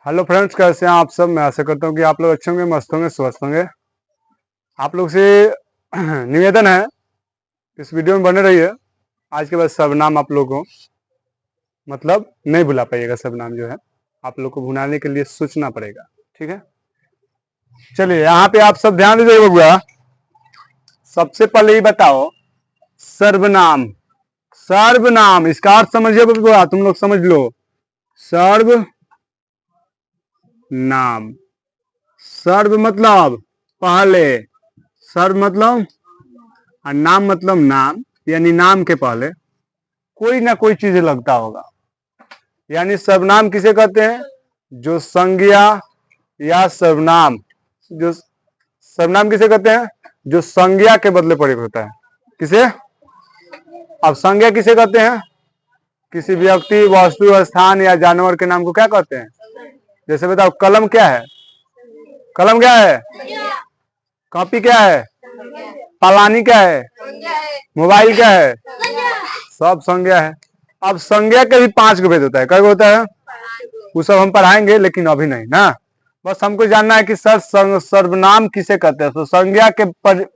Hello friends, कैसे हैं आप सब। मैं आशा करता हूँ कि आप लोग अच्छे होंगे, मस्त होंगे, स्वस्थ होंगे। आप लोग से निवेदन है, इस वीडियो में बने रहिए। आज के बाद सर्वनाम आप लोग को मतलब नहीं भुला पाइएगा। सर्वनाम जो है आप लोग को भुलाने के लिए सोचना पड़ेगा, ठीक है। चलिए यहाँ पे आप सब ध्यान दीजिए बबुआ। सबसे पहले ये बताओ, सर्वनाम। सर्वनाम इसका अर्थ समझिए बबुआ, तुम लोग समझ लो। सर्व नाम। सर्व मतलब पहले, सर्व मतलब और नाम मतलब नाम, यानी नाम के पहले कोई ना कोई चीज लगता होगा। यानी सर्वनाम किसे कहते हैं? जो संज्ञा या सर्वनाम, जो सर्वनाम किसे कहते हैं? जो संज्ञा के बदले प्रयोग होता है। किसे? अब संज्ञा किसे कहते हैं? किसी व्यक्ति, वस्तु, स्थान या जानवर के नाम को क्या कहते हैं? जैसे बताओ, कलम क्या है? कलम क्या है? कॉपी क्या है? पालानी क्या है? मोबाइल क्या है? सब संज्ञा है। अब संज्ञा के भी 5 गो भेद होता है। कई होता है वो सब हम पढ़ाएंगे, लेकिन अभी नहीं ना। बस हमको जानना है कि सर्वनाम किसे कहते हैं। तो संज्ञा के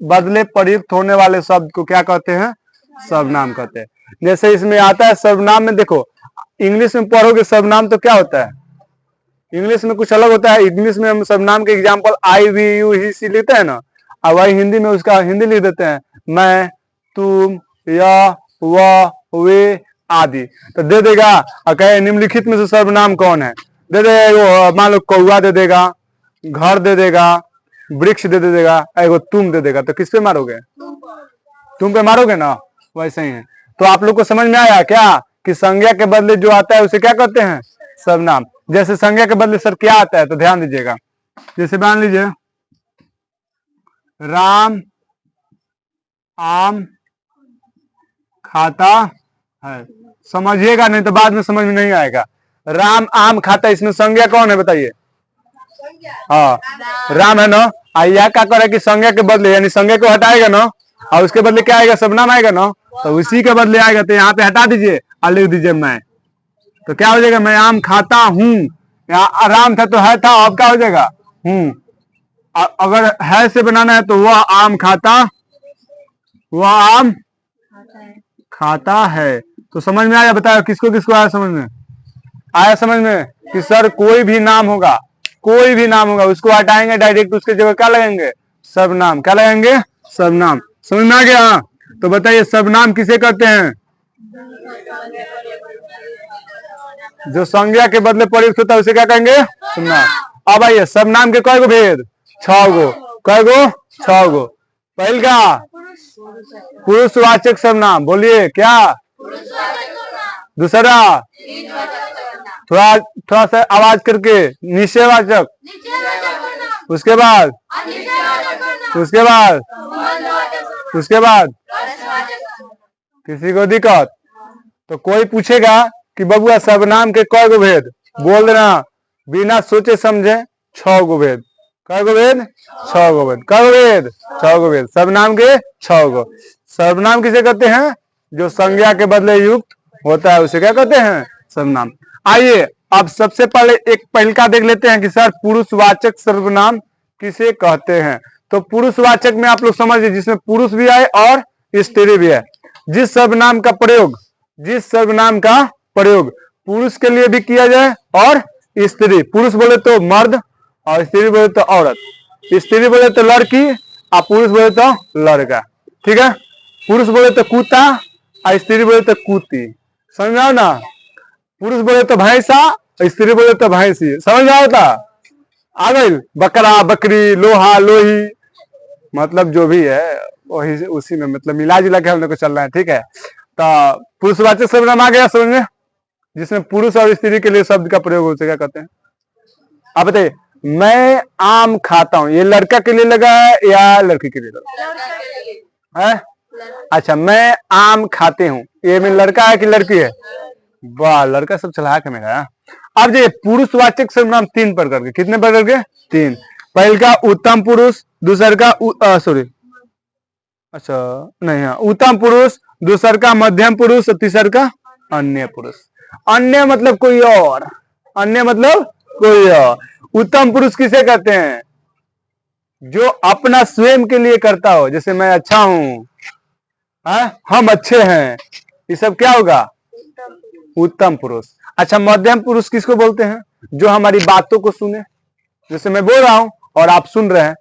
बदले प्रयुक्त होने वाले शब्द को क्या कहते हैं? सर्वनाम कहते हैं। जैसे इसमें आता है सर्वनाम में, देखो इंग्लिश में पढ़ोगे सर्वनाम तो क्या होता है? इंग्लिश में कुछ अलग होता है। इंग्लिश में हम सर्वनाम के एग्जाम्पल आई, वी, यू, ही, सी लेते हैं ना, और वही हिंदी में उसका हिंदी लिख देते हैं, मैं, तुम, यह, वह, वे आदि। तो दे देगा और कहे निम्नलिखित में से सर्वनाम कौन है? दे देगा, मान लो कौआ दे देगा, घर दे देगा, वृक्ष दे देगा, एगो तुम दे देगा। तो किस पे मारोगे? तुम पे मारोगे ना। वैसे ही है। तो आप लोग को समझ में आया क्या कि संज्ञा के बदले जो आता है उसे क्या कहते हैं? सर्वनाम। जैसे संज्ञा के बदले सर क्या आता है, तो ध्यान दीजिएगा। जैसे मान लीजिए, राम आम खाता है। समझिएगा, नहीं तो बाद में समझ में नहीं आएगा। राम आम खाता, इसमें संज्ञा कौन है बताइए? हाँ, राम है ना। आइया क्या करे कि संज्ञा के बदले, यानी संज्ञा को हटाएगा ना, और उसके बदले क्या आएगा? सर्वनाम आएगा ना। तो उसी के बदले आएगा। तो यहाँ पे हटा दीजिए और लिख दीजिए मैं। तो क्या हो जाएगा? मैं आम खाता हूँ। यहाँ आराम था तो है था, अब क्या हो जाएगा? हूँ। अगर है से बनाना है तो वह आम खाता, वह आम खाता है। तो समझ में आया? बताओ किसको किसको आया समझ में? आया समझ में कि सर कोई भी नाम होगा, कोई भी नाम होगा, उसको हटाएंगे डायरेक्ट, उसके जगह क्या लगाएंगे? सर्वनाम। क्या लगाएंगे? सर्वनाम। समझ में आ गया? तो बताइए सर्वनाम किसे कहते हैं? जो संज्ञा के बदले प्रयुक्त होता है उसे क्या कहेंगे? सर्वनाम। अब आइए, सर्वनाम के कई गो भेद? 6 गो। कई गो? 6 गो। पहल का पुरुषवाचक सर्वनाम, बोलिए क्या? दूसरा थोड़ा थोड़ा सा आवाज करके, निश्चयवाचक। उसके बाद उसके बाद उसके बाद किसी को दिक्कत तो कोई पूछेगा कि बबुआ सर्वनाम के कई गो भेद, बोल देना बिना सोचे समझे 6 गो भेद। कई गो भेद? 6 गो भेद। कई गो भेद? 6 गो भेद। सर्वनाम के 6 गो। सर्वनाम किसे कहते हैं? जो संज्ञा के बदले युक्त होता है उसे क्या कहते हैं? सर्वनाम। आइए अब सबसे पहले एक पहलका देख लेते हैं कि सर पुरुषवाचक सर्वनाम किसे कहते हैं। तो पुरुषवाचक में आप लोग समझिए, जिसमें पुरुष भी है और स्त्री भी है। जिस सर्वनाम का प्रयोग, जिस सर्वनाम का प्रयोग पुरुष के लिए भी किया जाए और स्त्री, पुरुष बोले तो मर्द और स्त्री बोले तो औरत, स्त्री बोले तो लड़की और पुरुष बोले तो लड़का, ठीक है। पुरुष बोले तो कुत्ता और स्त्री बोले तो कुत्ती। समझ में आओ ना? पुरुष बोले तो भैंसा, स्त्री बोले तो भैंसी। समझ में आओ? आ गई। बकरा, बकरी, लोहा, लोही, मतलब जो भी है वही उसी में मतलब मिला जुला के हम लोग को चल रहा है, ठीक है। तो पुरुषवाचक सर्वनाम आ गया समझ में, जिसमें पुरुष और स्त्री के लिए शब्द का प्रयोग होता है, क्या कहते हैं? आप बताइए, मैं आम खाता हूं, ये लड़का के लिए लगा है या लड़की के लिए लगा है? अच्छा, मैं आम खाते हूं, ये में लड़का है कि लड़की है? वाह, लड़का सब चला के मेरा। अब ये पुरुषवाचक सर्वनाम 3 प्रकार के। कितने प्रकार के? 3। पहल का उत्तम पुरुष, दूसर का सॉरी, अच्छा नहीं, हाँ, उत्तम पुरुष, दूसर का मध्यम पुरुष और तीसर का अन्य पुरुष। अन्य मतलब कोई और, अन्य मतलब कोई और। उत्तम पुरुष किसे कहते हैं? जो अपना स्वयं के लिए करता हो, जैसे मैं अच्छा हूं, हम अच्छे हैं, ये सब क्या होगा? उत्तम पुरुष। अच्छा, मध्यम पुरुष किसको बोलते हैं? जो हमारी बातों को सुने, जैसे मैं बोल रहा हूं और आप सुन रहे हैं,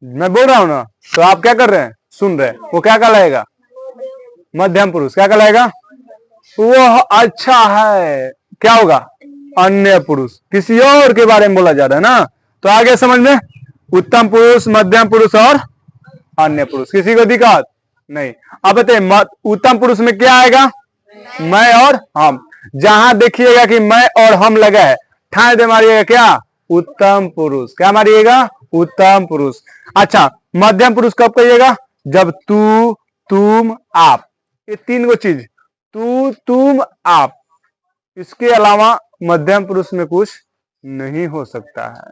मैं बोल रहा हूं ना, तो आप क्या कर रहे हैं? सुन रहे हैं, वो क्या कहलाएगा? मध्यम पुरुष। क्या कहलाएगा? वो अच्छा है, क्या होगा? अन्य पुरुष। किसी और के बारे में बोला जा रहा है ना, तो आगे समझ में, उत्तम पुरुष, मध्यम पुरुष और अन्य पुरुष। किसी को दिक्कत नहीं? अब बताइए, उत्तम पुरुष में क्या आएगा? मैं और हम। जहां देखिएगा कि मैं और हम लगा है, ठाए दे मारिएगा क्या? उत्तम पुरुष। क्या मारिएगा? उत्तम पुरुष। अच्छा, मध्यम पुरुष कब कहिएगा? जब तू, तुम, आप, ये तीन गो चीज, तू, तुम, आप, इसके अलावा मध्यम पुरुष में कुछ नहीं हो सकता है।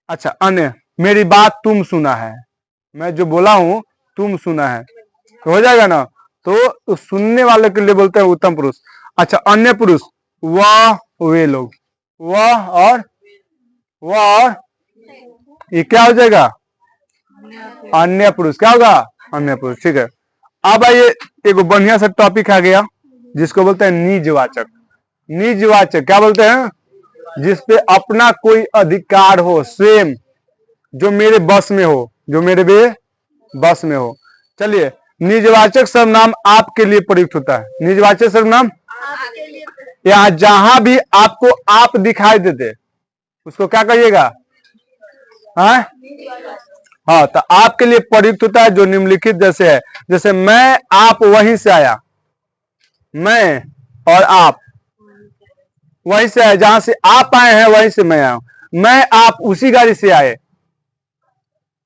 अच्छा, अन्य, मेरी बात तुम सुना है, मैं जो बोला हूं तुम सुना है, तो हो जाएगा ना, तो सुनने वाले के लिए बोलते हैं उत्तम पुरुष। अच्छा, अन्य पुरुष, वह, वे लोग, वह और ये क्या हो जाएगा? अन्य पुरुष। क्या होगा? अन्य पुरुष। ठीक है, अब आइए, एक बढ़िया सा टॉपिक आ गया जिसको बोलते हैं निजवाचक। निजवाचक क्या बोलते हैं? जिसपे अपना कोई अधिकार हो, स्वयं, जो मेरे बस में हो, जो मेरे बस में हो। चलिए, निजवाचक सर्वनाम आपके लिए प्रयुक्त होता है। निजवाचक सर्वनाम यहाँ जहां भी आपको आप दिखाई देते, उसको क्या कहिएगा? हाँ, तो आपके लिए प्रयुक्त होता है, जो निम्नलिखित जैसे है। जैसे मैं, आप वहीं से आया, मैं और आप वहीं से आए, जहां से आप आए हैं वहीं से मैं आया हूं। मैं, आप उसी गाड़ी से आए,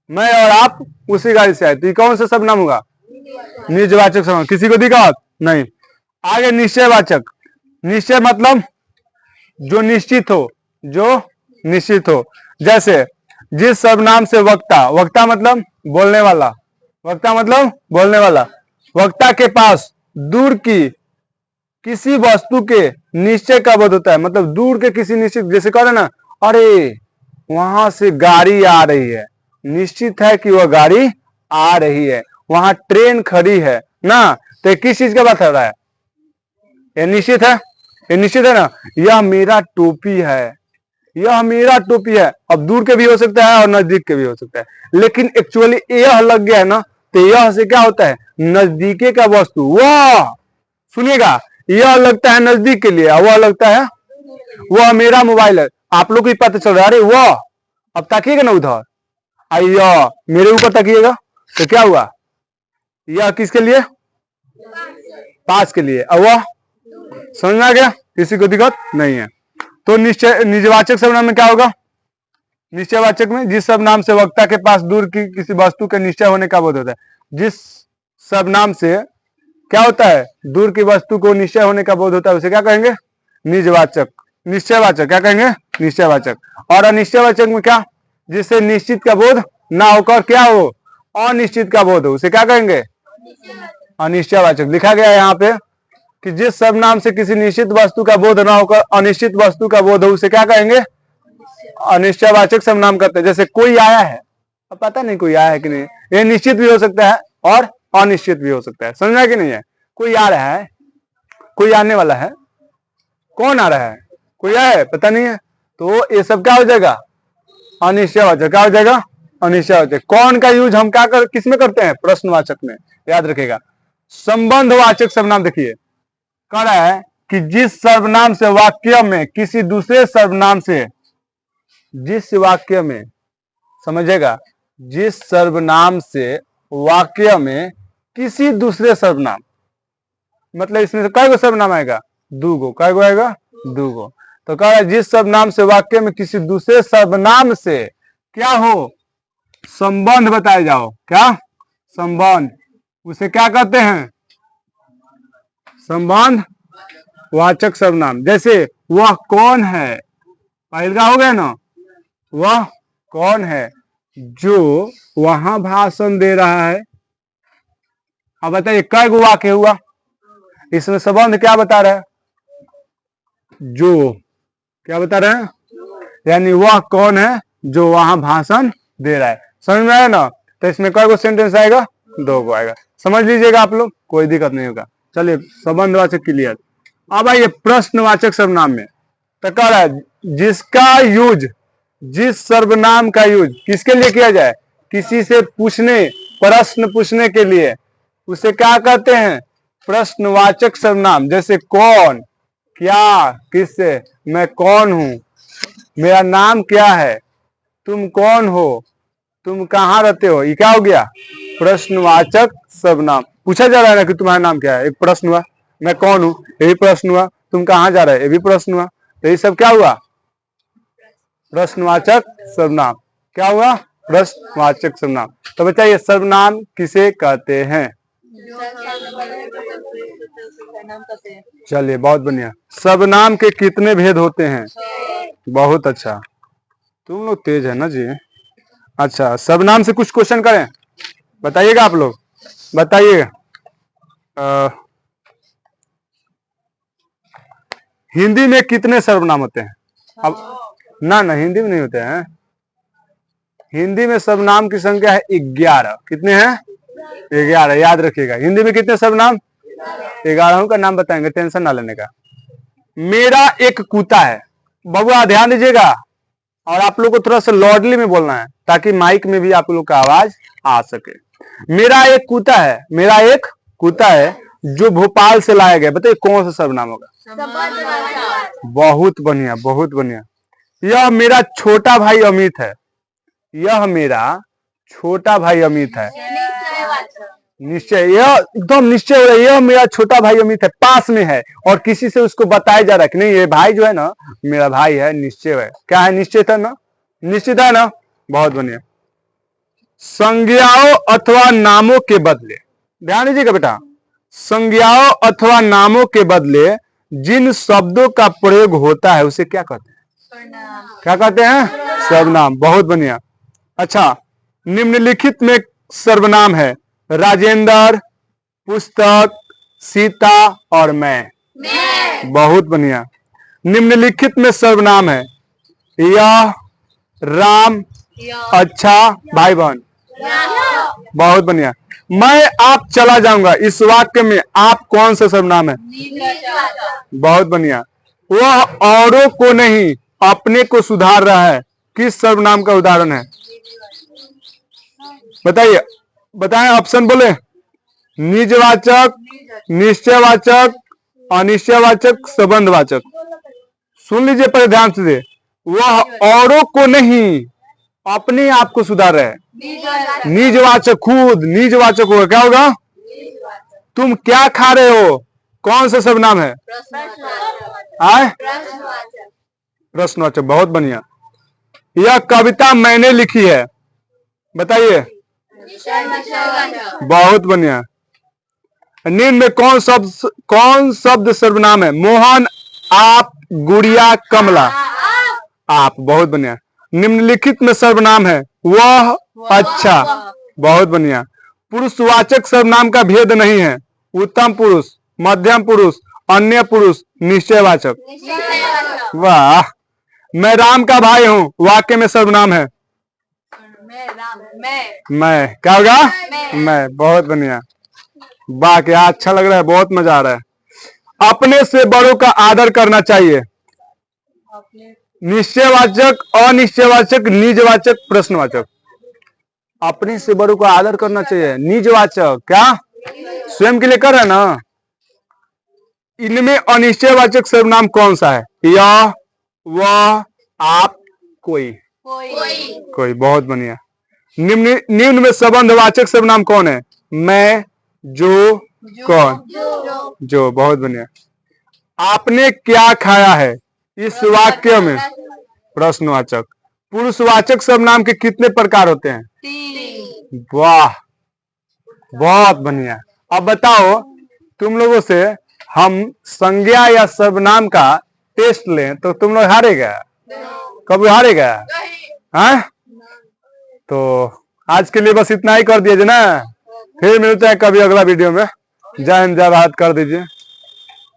मैं और आप उसी गाड़ी से आए, तो ये कौन सा सर्वनाम होगा? निजवाचक सर्वनाम। किसी को दिक्कत नहीं? आगे निश्चयवाचक। निश्चय मतलब जो निश्चित हो, जो निश्चित हो। जैसे जिस सर्वनाम से वक्ता, वक्ता मतलब बोलने वाला, वक्ता मतलब बोलने वाला, वक्ता के पास दूर की किसी वस्तु के निश्चय का बोध होता है, मतलब दूर के किसी निश्चित, जैसे कह रहे ना, अरे वहां से गाड़ी आ रही है, निश्चित है कि वह गाड़ी आ रही है, वहां ट्रेन खड़ी है ना, तो किस चीज का बात हो रहा है? ये निश्चित है, ये निश्चित है ना। यह मेरा टोपी है, यह मेरा टोपी है। अब दूर के भी हो सकता है और नजदीक के भी हो सकता है, लेकिन एक्चुअली यह लग गया है ना, तो यह से क्या होता है? नजदीके का वस्तु। वह, सुनिएगा, यह लगता है नजदीक के लिए, वह लगता है, वह मेरा मोबाइल है। आप लोग को पता चल रहा है, अरे वह, अब ताकिएगा ना उधर, यह मेरे ऊपर ताकिएगा, तो क्या हुआ? यह किसके लिए? पास के लिए। अब वह, समझ में आ गया? किसी को दिक्कत नहीं है? तो निश्चय, निजवाचक सर्वनाम में क्या होगा? निश्चयवाचक में जिस सर्वनाम से वक्ता के पास दूर की किसी वस्तु के निश्चय होने का बोध होता है। जिस सर्वनाम से क्या होता है? दूर की वस्तु को निश्चय होने का बोध होता है, उसे क्या कहेंगे? निजवाचक। निश्चयवाचक क्या कहेंगे? निश्चयवाचक। और अनिश्चयवाचक में क्या? जिससे निश्चित का बोध ना होकर क्या हो? अनिश्चित का बोध हो, उसे क्या कहेंगे? अनिश्चयवाचक। लिखा गया है यहाँ पे कि जिस सर्वनाम से किसी निश्चित वस्तु का बोध ना होकर अनिश्चित वस्तु का बोध हो, उसे क्या कहेंगे? अनिश्चयवाचक सर्वनाम करते हैं। जैसे कोई आया है, अब पता नहीं कोई आया है कि नहीं, ये निश्चित भी हो सकता है और अनिश्चित भी हो सकता है। समझा कि नहीं है? कोई आ रहा है, कोई आने वाला है, कौन आ रहा है? कोई आया है, पता नहीं है, तो ये सब क्या हो जाएगा? अनिश्चयवाचक। क्या हो जाएगा? अनिश्चयवाचक। कौन का यूज हम क्या किस में करते हैं? प्रश्नवाचक में। याद रखेगा। संबंधवाचक सर्वनाम देखिए, कह रहा है कि जिस सर्वनाम से वाक्य में किसी दूसरे सर्वनाम से, जिस वाक्य में, समझेगा, जिस सर्वनाम से वाक्य में किसी दूसरे सर्वनाम, मतलब इसमें से कई गो सर्वनाम आएगा? दो गो। कई गो आएगा? दो गो। तो कह रहा है जिस सर्वनाम से वाक्य में किसी दूसरे सर्वनाम से क्या हो? संबंध बताए जाओ। क्या? संबंध। उसे क्या कहते हैं? संबंध वाचक सर्वनाम। जैसे वह कौन है, पहला हो गया ना, वह कौन है जो वहां भाषण दे रहा है। अब बताइए कई गो वाक्य हुआ? इसमें संबंध क्या बता रहा है? जो क्या बता रहे हैं? यानी वह कौन है जो वहां भाषण दे रहा है। समझ में आया ना? तो इसमें कई गो सेंटेंस आएगा? 2 गो आएगा। समझ लीजिएगा आप लोग, कोई दिक्कत नहीं होगा। चलिए संबंधवाचक क्लियर। अब आइए प्रश्नवाचक सर्वनाम में। तो कह रहा है जिसका यूज, जिस सर्वनाम का यूज किसके लिए किया जाए? किसी से पूछने, प्रश्न पूछने के लिए, उसे क्या कहते हैं? प्रश्नवाचक सर्वनाम। जैसे कौन, क्या, किससे, मैं कौन हूं, मेरा नाम क्या है, तुम कौन हो, तुम कहाँ रहते हो, ये क्या हो गया? प्रश्नवाचक सर्वनाम। पूछा जा रहा है ना कि तुम्हारा नाम क्या है, एक प्रश्न हुआ। मैं कौन हूं, ये भी प्रश्न हुआ। तुम कहाँ जा रहे हो, ये भी प्रश्न हुआ। तो ये सब क्या हुआ? प्रश्नवाचक सर्वनाम। क्या हुआ? प्रश्नवाचक सर्वनाम। तो बताइए सर्वनाम किसे कहते हैं? चलिए बहुत बढ़िया। सर्वनाम के कितने भेद होते हैं? बहुत अच्छा, तुम लोग तेज है ना जी। अच्छा, सर्वनाम से कुछ क्वेश्चन करें, बताइएगा आप लोग, बताइएगा। हिंदी में कितने सर्वनाम होते हैं? अब ना हिंदी में नहीं होते हैं। हिंदी में सर्वनाम की संख्या है 11। कितने हैं? 11। याद रखिएगा, हिंदी में कितने सर्वनाम? 11 का नाम बताएंगे, टेंशन ना लेने का। मेरा एक कुत्ता है। बबुआ ध्यान दीजिएगा, और आप लोग को थोड़ा सा लॉडली में बोलना है ताकि माइक में भी आप लोग का आवाज आ सके। मेरा एक कुत्ता है, मेरा एक कुत्ता है जो भोपाल से लाया गया। बताइए कौन सा सर्वनाम होगा? बहुत बढ़िया, बहुत बढ़िया। यह मेरा छोटा भाई अमित है। यह मेरा छोटा भाई अमित है। निश्चय, यह एकदम निश्चय हो रहा है, यह मेरा छोटा भाई अमित है, पास में है और किसी से उसको बताया जा रहा है कि नहीं ये भाई जो है ना मेरा भाई है। निश्चय है, क्या है? निश्चित है ना? निश्चित है ना? बहुत बढ़िया। संज्ञाओं अथवा नामों के बदले, ध्यान दीजिएगा बेटा, संज्ञाओं अथवा नामों के बदले जिन शब्दों का प्रयोग होता है उसे क्या कहते हैं? क्या कहते हैं? सर्वनाम। बहुत बढ़िया। अच्छा, निम्नलिखित में सर्वनाम है राजेंद्र, पुस्तक, सीता और मैं। बहुत बढ़िया। निम्नलिखित में सर्वनाम है यह, राम, अच्छा, भाई बहन। बहुत बढ़िया। मैं आप चला जाऊंगा, इस वाक्य में आप कौन सा सर्वनाम है? बहुत बढ़िया। वह औरों को नहीं अपने को सुधार रहा है, किस सर्वनाम का उदाहरण है? बताइए, बताएं, ऑप्शन बोले। निजवाचक, निश्चयवाचक, अनिश्चयवाचक, संबंधवाचक। सुन लीजिए पहले ध्यान से। वह औरों को नहीं अपने आप को सुधार रहे हैं। निजवाचक, खुद निजवाचक होगा। क्या होगा? तुम क्या खा रहे हो, कौन सा सर्वनाम है? प्रश्नवाचक। बहुत बढ़िया। यह कविता मैंने लिखी है। बताइए। बहुत बढ़िया। निम्न में कौन शब्द सर्वनाम है? मोहन, आप, गुड़िया, कमला। आप। बहुत बढ़िया। निम्नलिखित में सर्वनाम है वह, अच्छा। बहुत बढ़िया। पुरुषवाचक सर्वनाम का भेद नहीं है। उत्तम पुरुष, मध्यम पुरुष, अन्य पुरुष, निश्चयवाचक। वाह। मैं राम का भाई हूं, वाक्य में सर्वनाम है मैं। क्या होगा? मैं। बहुत बढ़िया। वाह, क्या अच्छा लग रहा है, बहुत मजा आ रहा है। अपने से बड़ों का आदर करना चाहिए। निश्चयवाचक, अनिश्चयवाचक, निजवाचक, प्रश्नवाचक। अपने से बड़ों का आदर करना चाहिए, निजवाचक। क्या स्वयं के लिए कर रहे हैं ना? इनमें अनिश्चयवाचक सर्वनाम कौन सा है? यह, वह, आप, कोई। कोई। बहुत बढ़िया। निम्न में संबंधवाचक सर्वनाम कौन है? मैं, जो, कौन, जो। बहुत बढ़िया। आपने क्या खाया है, इस वाक्य में प्रश्नवाचक। पुरुषवाचक सर्वनाम के कितने प्रकार होते हैं? 3। वाह, बहुत बढ़िया। अब बताओ, तुम लोगों से हम संज्ञा या सर्वनाम का टेस्ट लें तो तुम लोग हारेगा? कभी हारेगा? हाँ? तो आज के लिए बस इतना ही कर दीजिए ना, फिर मिलते हैं कभी अगला वीडियो में। जय हिंद, जय भारत कर दीजिए।